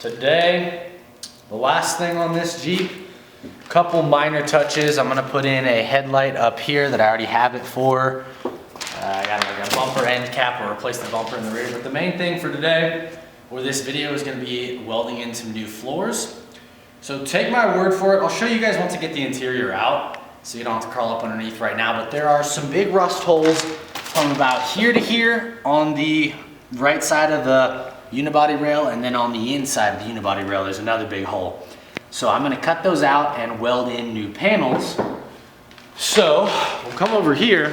Today, the last thing on this Jeep, couple minor touches. I'm gonna put in a headlight up here that I already have it for. I got like a bumper end cap or replace the bumper in the rear. But the main thing for today, or this video, is gonna be welding in some new floors. So take my word for it. I'll show you guys once I get the interior out, so you don't have to crawl up underneath right now. But there are some big rust holes from about here to here on the right side of the unibody rail, and then on the inside of the unibody rail there's another big hole. So I'm gonna cut those out and weld in new panels. So we'll come over here.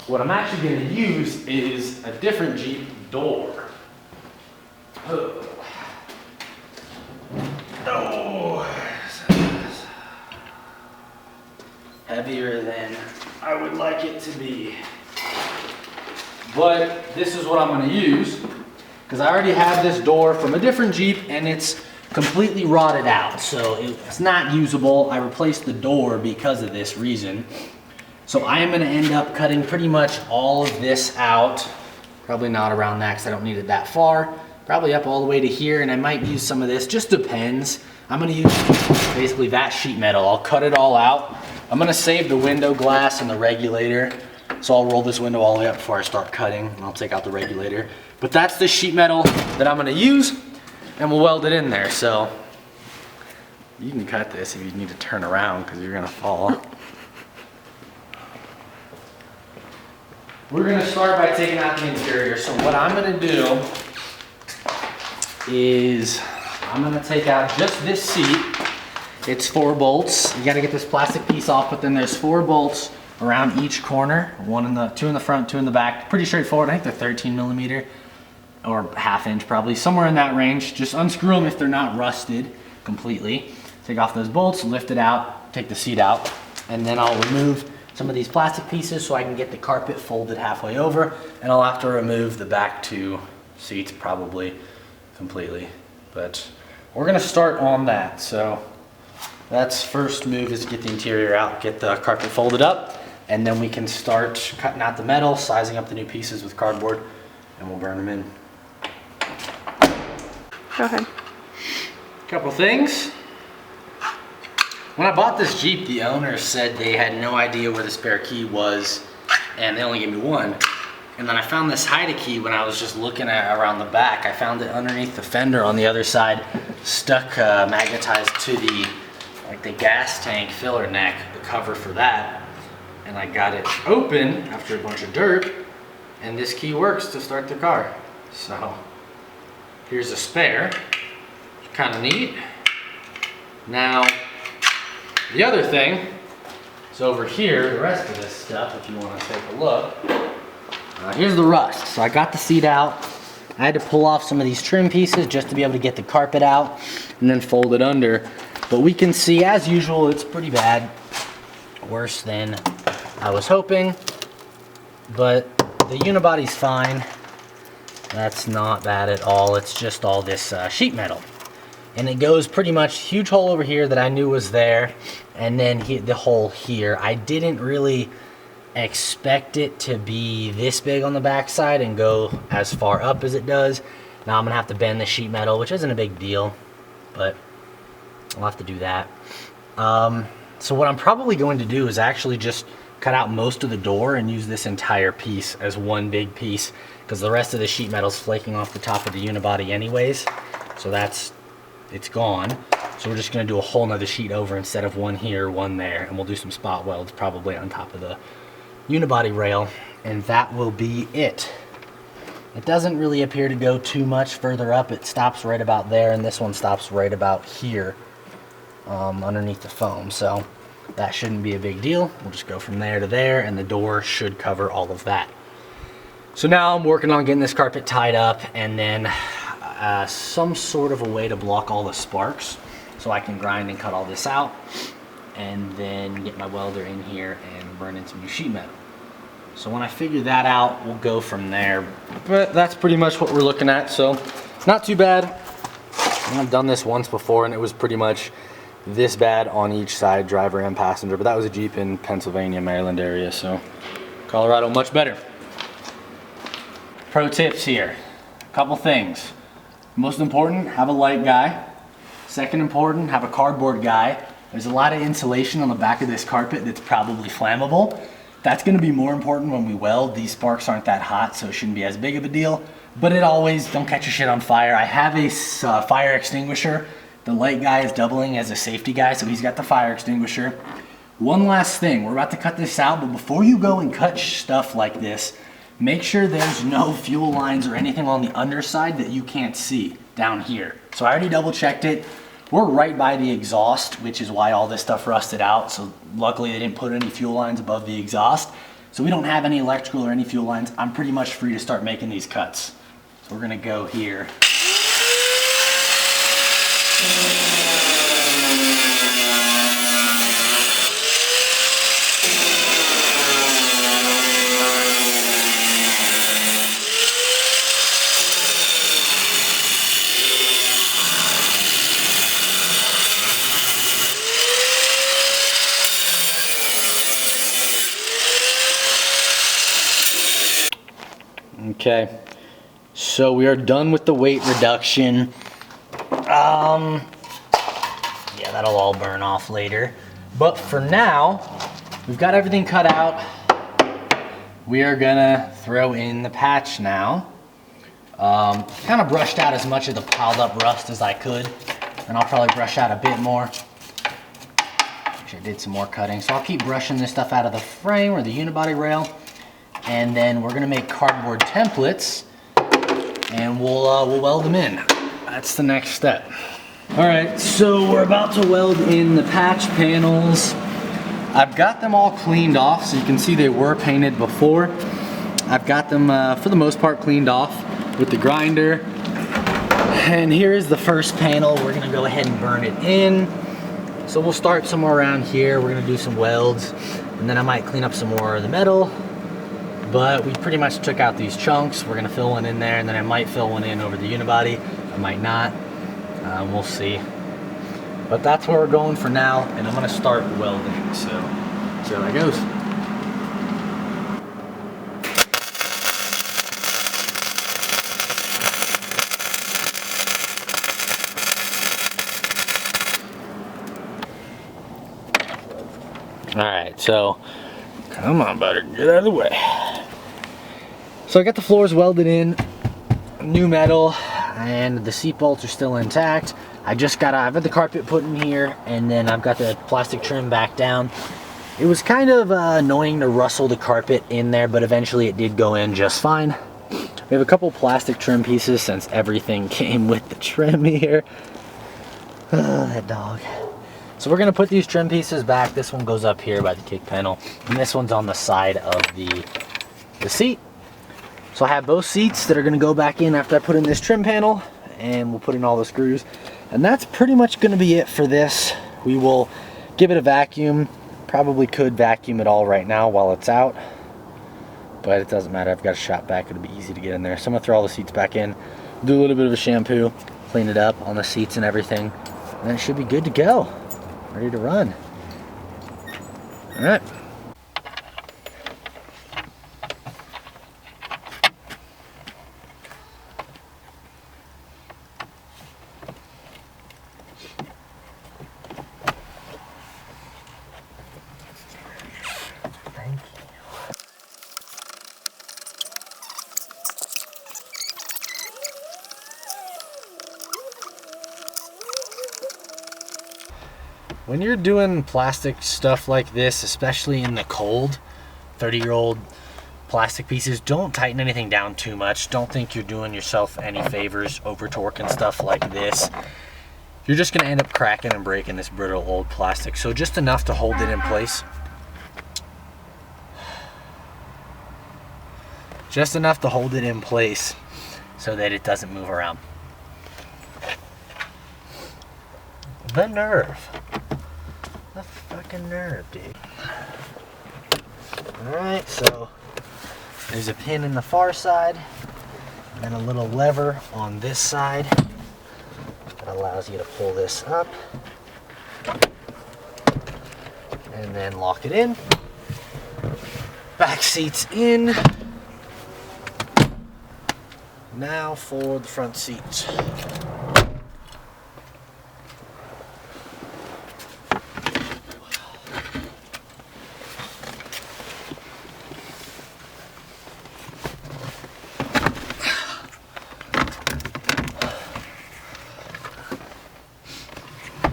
What I'm actually gonna use is a different Jeep door. Oh. Heavier than I would like it to be. But this is what I'm gonna use, because I already have this door from a different Jeep and it's completely rotted out, so it's not usable. I replaced the door because of this reason. So I am gonna end up cutting pretty much all of this out. Probably not around that because I don't need it that far. Probably up all the way to here, and I might use some of this, just depends. I'm gonna use basically that sheet metal. I'll cut it all out. I'm gonna save the window glass and the regulator. So I'll roll this window all the way up before I start cutting, and I'll take out the regulator. But that's the sheet metal that I'm gonna use, and we'll weld it in there. So you can cut this if you need to turn around because you're gonna fall. We're gonna start by taking out the interior. So what I'm gonna do is I'm gonna take out just this seat. It's 4 bolts. You gotta get this plastic piece off, but then there's 4 bolts around each corner. 2 in the front, 2 in the back. Pretty straightforward. I think they're 13 millimeter or ½ inch probably, somewhere in that range. Just unscrew them if they're not rusted completely. Take off those bolts, lift it out, take the seat out, and then I'll remove some of these plastic pieces so I can get the carpet folded halfway over, and I'll have to remove the back 2 seats probably completely. But we're gonna start on that. So that's first move, is get the interior out, get the carpet folded up, and then we can start cutting out the metal, sizing up the new pieces with cardboard, and we'll burn them in. Go ahead. Couple things. When I bought this Jeep, the owner said they had no idea where the spare key was, and they only gave me one. And then I found this hide key when I was just looking around the back. I found it underneath the fender on the other side, stuck magnetized to the gas tank filler neck, the cover for that. And I got it open after a bunch of dirt, and this key works to start the car. So here's a spare, kind of neat. Now, the other thing is over here, the rest of this stuff, if you want to take a look. Here's the rust. So I got the seat out. I had to pull off some of these trim pieces just to be able to get the carpet out and then fold it under. But we can see, as usual, it's pretty bad. Worse than I was hoping. But the unibody's fine. That's not bad at all. It's just all this sheet metal. And it goes pretty much, huge hole over here that I knew was there. And then the hole here. I didn't really expect it to be this big on the backside and go as far up as it does. Now I'm gonna have to bend the sheet metal, which isn't a big deal, but I'll have to do that. So what I'm probably going to do is actually just cut out most of the door and use this entire piece as one big piece, because the rest of the sheet metal is flaking off the top of the unibody anyways. So it's gone. So we're just gonna do a whole nother sheet over instead of one here, one there, and we'll do some spot welds probably on top of the unibody rail, and that will be it. It doesn't really appear to go too much further up. It stops right about there, and this one stops right about here underneath the foam. So that shouldn't be a big deal. We'll just go from there to there, and the door should cover all of that. So now I'm working on getting this carpet tied up, and then some sort of a way to block all the sparks so I can grind and cut all this out, and then get my welder in here and burn in some new sheet metal. So when I figure that out, we'll go from there. But that's pretty much what we're looking at, so not too bad. I've done this once before, and it was pretty much this bad on each side, driver and passenger, but that was a Jeep in Pennsylvania, Maryland area, so Colorado much better. Pro tips here, a couple things. Most important, have a light guy. Second important, have a cardboard guy. There's a lot of insulation on the back of this carpet that's probably flammable. That's gonna be more important when we weld. These sparks aren't that hot, so it shouldn't be as big of a deal. But it always, don't catch your shit on fire. I have a fire extinguisher. The light guy is doubling as a safety guy, so he's got the fire extinguisher. One last thing, we're about to cut this out, but before you go and cut stuff like this, make sure there's no fuel lines or anything on the underside that you can't see down here. So I already double checked it. We're right by the exhaust, which is why all this stuff rusted out. So luckily they didn't put any fuel lines above the exhaust. So we don't have any electrical or any fuel lines. I'm pretty much free to start making these cuts. So we're gonna go here. Okay, so we are done with the weight reduction. Yeah, that'll all burn off later. But for now, we've got everything cut out. We are gonna throw in the patch now. Kind of brushed out as much of the piled up rust as I could, and I'll probably brush out a bit more. Actually, I did some more cutting, so I'll keep brushing this stuff out of the frame or the unibody rail. And then we're gonna make cardboard templates and we'll weld them in. That's the next step. All right, so we're about to weld in the patch panels. I've got them all cleaned off, so you can see they were painted before. I've got them, for the most part, cleaned off with the grinder. And here is the first panel. We're gonna go ahead and burn it in. So we'll start somewhere around here. We're gonna do some welds, and then I might clean up some more of the metal. But we pretty much took out these chunks. We're gonna fill one in there, and then I might fill one in over the unibody. I might not, we'll see. But that's where we're going for now, and I'm gonna start welding, so see how that goes. All right, so come on, butter, get out of the way. So I got the floors welded in, new metal, and the seat bolts are still intact. I've got the carpet put in here, and then I've got the plastic trim back down. It was kind of annoying to rustle the carpet in there, but eventually it did go in just fine. We have a couple plastic trim pieces since everything came with the trim here. Oh, that dog. So we're gonna put these trim pieces back. This one goes up here by the kick panel, and this one's on the side of the seat. So I have both seats that are gonna go back in after I put in this trim panel, and we'll put in all the screws. And that's pretty much gonna be it for this. We will give it a vacuum. Probably could vacuum it all right now while it's out, but it doesn't matter. I've got a shop vac. It'll be easy to get in there. So I'm gonna throw all the seats back in, do a little bit of a shampoo, clean it up on the seats and everything, and it should be good to go. Ready to run. All right. Thank you. When you're doing plastic stuff like this, especially in the cold, 30-year-old plastic pieces, don't tighten anything down too much. Don't think you're doing yourself any favors over torquing stuff like this. You're just gonna end up cracking and breaking this brittle old plastic. So just enough to hold it in place. Just enough to hold it in place so that it doesn't move around. The nerve. The fucking nerve, dude. Alright, so there's a pin in the far side and a little lever on this side that allows you to pull this up and then lock it in. Back seats in. Now for the front seats.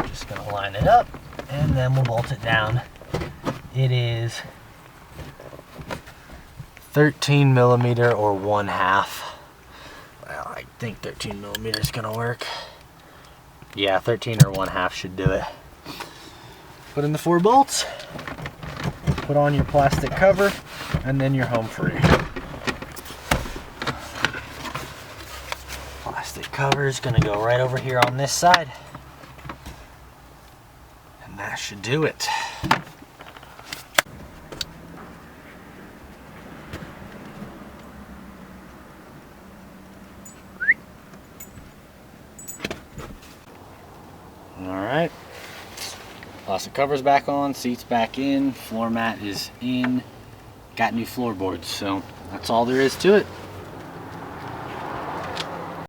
Just gonna line it up and then we'll bolt it down. It is 13 millimeter or 1/2. Well, I think 13 millimeter is gonna work. Yeah, 13 or 1/2 should do it. Put in the 4 bolts, put on your plastic cover, and then you're home free. Plastic cover is gonna go right over here on this side. And that should do it. Alright, plastic cover's back on, seats back in, floor mat is in, got new floorboards, so that's all there is to it.